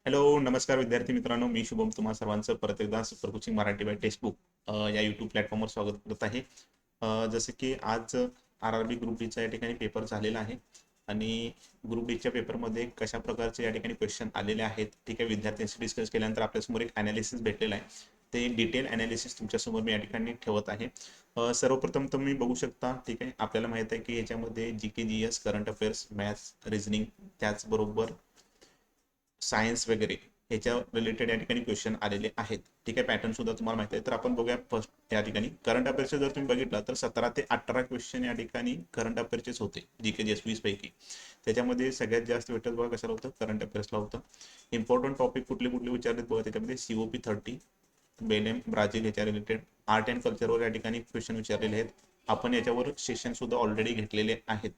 Hello नमस्कार विद्यार्थी मित्रांनो, मी शुभम तुम्हा सर्वांचं परत एकदा super coaching Marathi by textbook या यूट्यूब प्लॅटफॉर्मवर स्वागत करत आहे. जसं की आज RRB ग्रुप डीचा या ठिकाणी पेपर झालेला आहे आणि ग्रुप डीच्या पेपरमध्ये कशा प्रकारचे या ठिकाणी क्वेश्चन आलेले आहेत, ठीक आहे. विद्यार्थ्यांशी डिस्कस केल्यानंतर आपल्यासमोर एक ॲनालिसिस भेटलेला आहे. ते डिटेल ॲनालिसिस तुमच्यासमोर मी या ठिकाणी ठेवत आहे. सर्वप्रथम तुम्ही बघू शकता, ठीक आहे. आपल्याला माहित आहे की याच्यामध्ये GK GS current affairs, maths, reasoning, त्याचबरोबर सायन्स वगैरे ह्याच्या रिलेटेड या ठिकाणी क्वेश्चन आलेले आहेत, ठीक आहे. पॅटर्न सुद्धा तुम्हाला माहिती आहे. तर आपण बघूया फर्स्ट या ठिकाणी करंट अफेअर्सचे जर तुम्ही बघितलं तर 17 ते 18 क्वेश्चन या ठिकाणी करंट अफेअर्सचेच होते GK GS 20 पैकी. त्याच्यामध्ये सगळ्यात जास्त वेटेज बघा कशाला होतं, करंट अफेअर्सला होतं. इम्पॉर्टंट टॉपिक कुठले कुठले विचारलेत बघा, त्याच्यामध्ये COP30, बेलेम ब्राझील ह्याच्या रिलेटेड, आर्ट अँड कल्चरवर या ठिकाणी क्वेश्चन विचारलेले आहेत. आपण याच्यावर सेशन सुद्धा ऑलरेडी घेतलेले आहेत,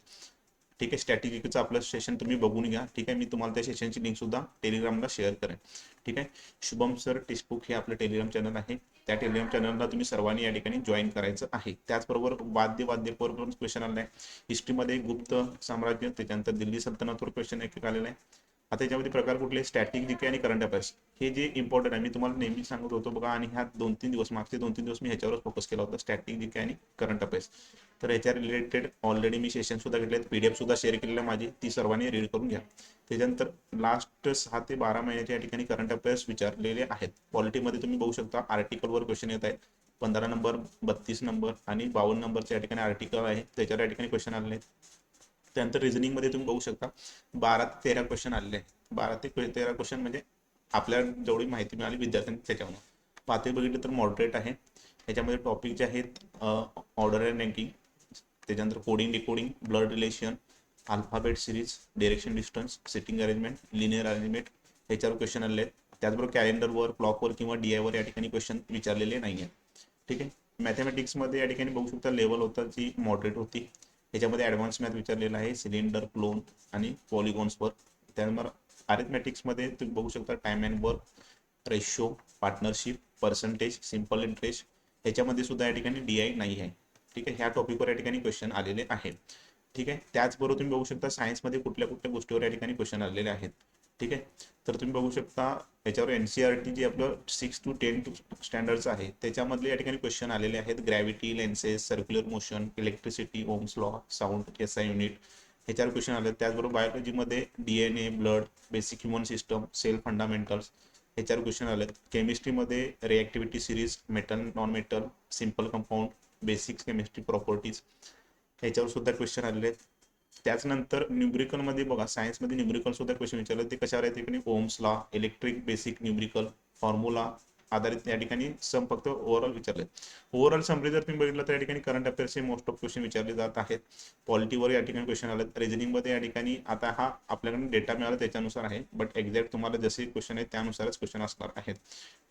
ठीक आहे. स्ट्रॅटेजिकचं आपलं सेशन तुम्ही बघून घ्या, ठीक आहे. मी तुम्हाला त्या सेशनची लिंक सुद्धा टेलिग्रामला शेअर करेन, ठीक आहे. शुभम सर टेक्स्टबुक हे आपलं टेलिग्राम चॅनल आहे. त्या टेलिग्राम चॅनलला तुम्ही सर्वांनी या ठिकाणी जॉईन करायचं आहे. त्याचबरोबर वाद्यपर पण क्वेश्चन आलेला आहे. हिस्ट्रीमध्ये गुप्त साम्राज्य, त्याच्यानंतर दिल्ली सल्तनतवर क्वेश्चन एक आलेला आहे. आता याच्यामध्ये प्रकार कुठले, स्टॅटिक जीके आणि करंट अफेअर्स, हे जे इम्पॉर्टंट आहे मी तुम्हाला नेहमी सांगत होतो बघा. आणि ह्या 2-3 दिवस, मागचे 2-3 दिवस मी ह्याच्यावर फोकस केला होता, स्टॅटिक जीके आणि करंट अफेअर्स. तर ह्याच्या रिलेटेड ऑलरेडी मी सेशन सुद्धा घेतले, PDF सुद्धा शेअर केलेलं आहे माझी, ती सर्वांनी रीड करून घ्या. त्याच्यानंतर लास्ट 6 ते 12 महिन्याच्या या ठिकाणी करंट अफेअर्स विचारलेले आहेत. पॉलिटीमध्ये तुम्ही बघू शकता आर्टिकलवर क्वेश्चन येत आहेत. 15 नंबर, 32 नंबर आणि 52 नंबरचे या ठिकाणी आर्टिकल आहे, त्याच्यावर या ठिकाणी क्वेश्चन आलेले आहेत. त्यानंतर रिझनिंगमध्ये तुम्ही बघू शकता 12 ते 13 क्वेश्चन आलेले आहेत. 12 ते 13 क्वेश्चन म्हणजे आपल्याला जेवढी माहिती मिळाली विद्यार्थ्यांनी त्याच्यावर पातळी बघितली तर मॉडरेट आहे. याच्यामध्ये टॉपिक जे आहेत ऑर्डर अँड रँकिंग, त्याच्यानंतर coding decoding, blood relation, alphabet series, direction distance, sitting arrangement, linear arrangement ह्याच्यावर क्वेश्चन आलेले आहेत. त्याचबरोबर कॅलेंडरवर, क्लॉकवर किंवा DIवर या ठिकाणी क्वेश्चन विचारलेले नाही आहेत, ठीक आहे. मॅथमॅटिक्समध्ये या ठिकाणी बघू शकता लेवल होता जी मॉडरेट होती. ह्याच्यामध्ये ॲडव्हान्स मॅथ विचारलेला आहे, सिलेंडर, क्लोन आणि पॉलिगॉन्सवर. त्यानंतर अरिथमॅटिक्समध्ये तुम्ही बघू शकता time and work, ratio, partnership, percentage, simple interest ह्याच्यामध्ये सुद्धा या ठिकाणी DI नाही आहे, ठीक आहे. ह्या टॉपिकवर या ठिकाणी क्वेश्चन आलेले आहेत, ठीक आहे. त्याचबरोबर तुम्ही बघू शकता सायन्समध्ये कुठल्या कुठल्या गोष्टीवर या ठिकाणी क्वेश्चन आलेले आहेत, ठीक आहे. तर तुम्ही बघू शकता याच्यावर NCERT जे आपलं 6 to 10 स्टँडर्ड्स आहे त्याच्यामधले या ठिकाणी क्वेश्चन आलेले आहेत. Gravity, lenses, circular motion, electricity, Ohm's law, sound, SI unit ह्याच्यावर क्वेश्चन आले. त्याचबरोबर बायोलॉजीमध्ये DNA, blood, basic human system, cell fundamentals ह्याच्यावर क्वेश्चन आले. केमिस्ट्रीमध्ये reactivity series, metal, non metal, simple compound, basic chemistry properties ह्याच्यावर सुद्धा क्वेश्चन आलेले आहेत. त्याचनंतर न्यूमरिकलमध्ये बघा, सायन्समध्ये न्यूमरिकल सुद्धा क्वेश्चन विचारले. ते कशावर आहे तिकडे Ohm's law, electric basic numerical, formula आधारित या ठिकाणी सम फक्त ओव्हरऑल विचारले. ओव्हरऑल समरी जर तुम्ही बघितलं तर या ठिकाणी करंट अफेअर्सचे मोस्ट ऑफ क्वेश्चन विचारले जात आहेत. पॉलिटीवर या ठिकाणी क्वेश्चन आले. रिजनिंगमध्ये या ठिकाणी आता हा आपल्याकडे डेटा मिळाला त्याच्यानुसार आहे, बट एक्झॅक्ट तुम्हाला जसे क्वेश्चन आहेत त्यानुसारच क्वेश्चन असणार आहेत,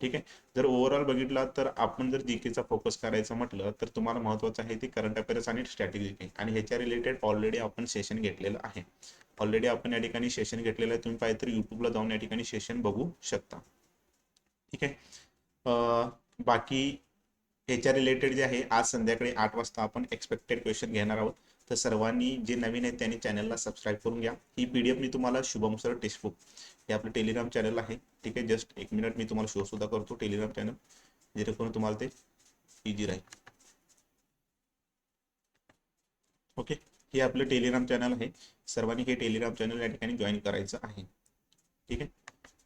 ठीक आहे. जर ओव्हरऑल बघितला तर आपण जर जीकेचा फोकस करायचं म्हटलं तर तुम्हाला महत्त्वाचं आहे ते करंट अफेअर्स आणि स्ट्रॅटेजी, आणि ह्याच्या रिलेटेड ऑलरेडी आपण सेशन घेतलेलं आहे. ऑलरेडी आपण या ठिकाणी सेशन घेतलेलं आहे. तुम्ही पाहिजे तर यूट्यूबला जाऊन या ठिकाणी सेशन बघू शकता, ठीक आहे. बाकी ह्याच्या रिलेटेड जे आहे आज संध्याकाळी 8 वाजता आपण एक्सपेक्टेड क्वेश्चन घेणार आहोत. तर सर्वांनी जे नवीन आहेत त्यांनी चॅनलला सबस्क्राईब करून घ्या. ही PDF मी तुम्हाला शुभम सर टेक्स्टबुक हे आपलं टेलिग्राम चॅनल आहे, ठीक आहे. जस्ट 1 मिनिट मी तुम्हाला शो सुद्धा करतो टेलिग्राम चॅनल, जेणेकरून तुम्हाला ते इझी राहील. ओके, हे आपलं टेलिग्राम चॅनल आहे. सर्वांनी हे टेलिग्राम चॅनल या ठिकाणी जॉईन करायचं आहे, ठीक आहे.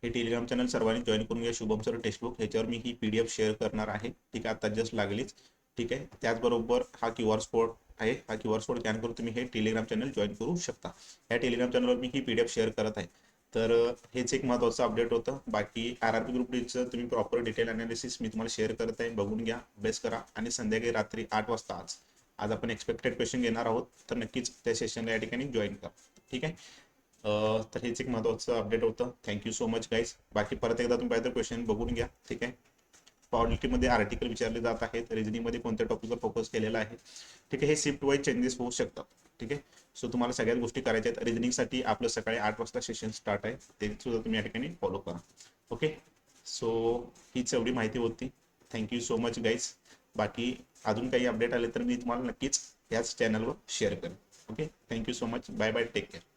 हे टेलिग्राम चॅनल सर्वांनी जॉईन करून घ्या. शुभम सर टेक्स्टबुक ह्याच्यावर मी ही PDF शेअर करणार आहे, ठीक आहे. आता जस्ट लागलीच, ठीक आहे. त्याचबरोबर हा QR कोड आहे, हा QR कोड स्कॅन करून तुम्ही हे टेलिग्राम चॅनल जॉईन करू शकता. या टेलिग्राम चॅनलवर मी ही PDF शेअर करत आहे. तर हेच एक महत्त्वाचं अपडेट होतं. बाकी RRB ग्रुप डीचं तुम्ही प्रॉपर डिटेल अनालिसिस मी तुम्हाला शेअर करत आहे, बघून घ्या, अभ्यास करा. आणि संध्याकाळी रात्री 8 वाजता आज आज आपण एक्सपेक्टेड क्वेश्चन घेणार आहोत, तर नक्कीच त्या सेशनला या ठिकाणी जॉईन करा, ठीक आहे. तर हेच एक महत्त्वाचं अपडेट होतं. Thank you so much guys. बाकी परत एकदा तुम्ही पाहिजे तर क्वेश्चन बघून घ्या, ठीक आहे. पॉलिटीमध्ये आर्टिकल विचारले जात आहेत, रिजनिंगमध्ये कोणत्या टॉपिकवर फोकस केलेला आहे, ठीक आहे. हे शिफ्ट वाईज चेंजेस होऊ शकतात, ठीक आहे. सो तुम्हाला सगळ्याच गोष्टी करायच्या आहेत. रिजनिंगसाठी आपलं सकाळी 8 वाजता सेशन स्टार्ट आहे, ते सुद्धा तुम्ही या ठिकाणी फॉलो करा, ओके. सो हीच एवढी माहिती होती. Thank you so much guys. बाकी अजून काही अपडेट आले तर मी तुम्हाला नक्कीच याच चॅनलवर शेअर करेन, okay. Thank you so much. Bye bye, take care.